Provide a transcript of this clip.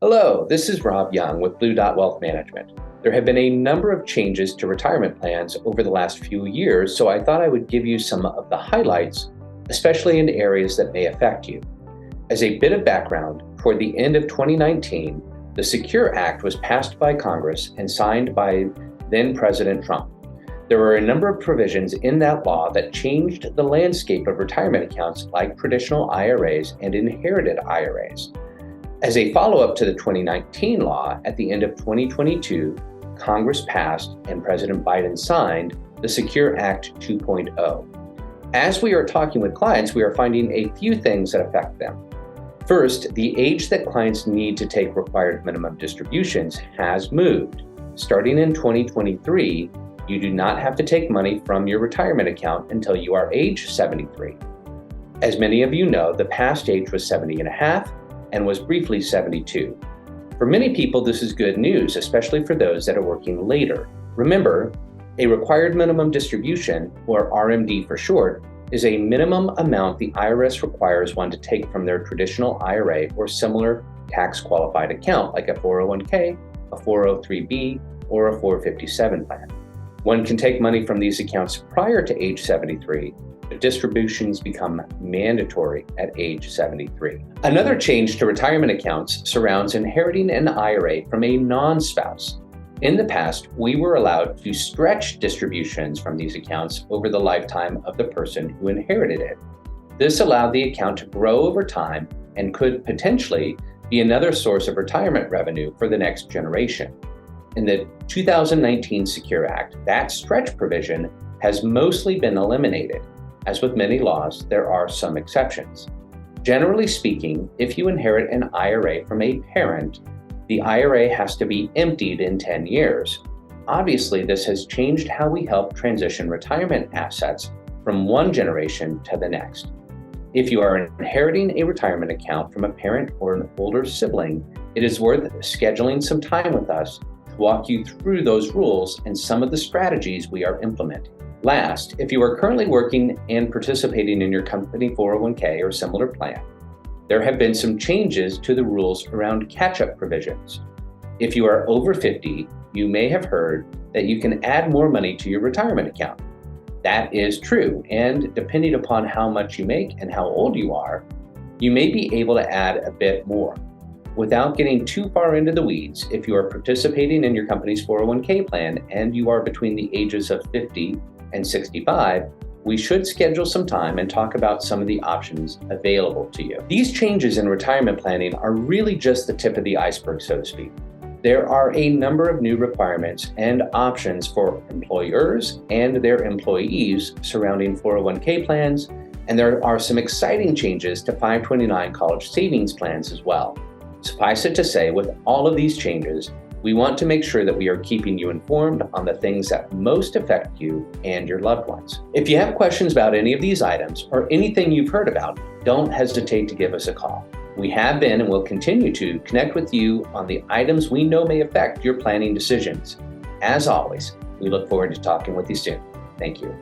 Hello, this is Rob Young with Blue Dot Wealth Management. There have been a number of changes to retirement plans over the last few years, so I thought I would give you some of the highlights, especially in areas that may affect you. As a bit of background, toward the end of 2019, the SECURE Act was passed by Congress and signed by then President Trump. There were a number of provisions in that law that changed the landscape of retirement accounts like traditional IRAs and inherited IRAs. As a follow-up to the 2019 law, at the end of 2022, Congress passed and President Biden signed the SECURE Act 2.0. As we are talking with clients, we are finding a few things that affect them. First, the age that clients need to take required minimum distributions has moved. Starting in 2023, you do not have to take money from your retirement account until you are age 73. As many of you know, the past age was 70 and a half and was briefly 72. For many people, this is good news, especially for those that are working later. Remember, a required minimum distribution, or RMD for short, is a minimum amount the IRS requires one to take from their traditional IRA or similar tax-qualified account, like a 401k, a 403b, or a 457 plan. One can take money from these accounts prior to age 73, but distributions become mandatory at age 73. Another change to retirement accounts surrounds inheriting an IRA from a non-spouse. In the past, we were allowed to stretch distributions from these accounts over the lifetime of the person who inherited it. This allowed the account to grow over time and could potentially be another source of retirement revenue for the next generation. In the 2019 SECURE Act, that stretch provision has mostly been eliminated. As with many laws, there are some exceptions. Generally speaking, if you inherit an IRA from a parent, the IRA has to be emptied in 10 years. Obviously, this has changed how we help transition retirement assets from one generation to the next. If you are inheriting a retirement account from a parent or an older sibling, it is worth scheduling some time with us to walk you through those rules and some of the strategies we are implementing. Last, if you are currently working and participating in your company 401k or similar plan, there have been some changes to the rules around catch-up provisions. If you are over 50, you may have heard that you can add more money to your retirement account. That is true, and depending upon how much you make and how old you are, you may be able to add a bit more. Without getting too far into the weeds, if you are participating in your company's 401k plan and you are between the ages of 50 and 65, we should schedule some time and talk about some of the options available to you. These changes in retirement planning are really just the tip of the iceberg, so to speak. There are a number of new requirements and options for employers and their employees surrounding 401k plans, and there are some exciting changes to 529 college savings plans as well. Suffice it to say, with all of these changes, we want to make sure that we are keeping you informed on the things that most affect you and your loved ones. If you have questions about any of these items or anything you've heard about, don't hesitate to give us a call. We have been and will continue to connect with you on the items we know may affect your planning decisions. As always, we look forward to talking with you soon. Thank you.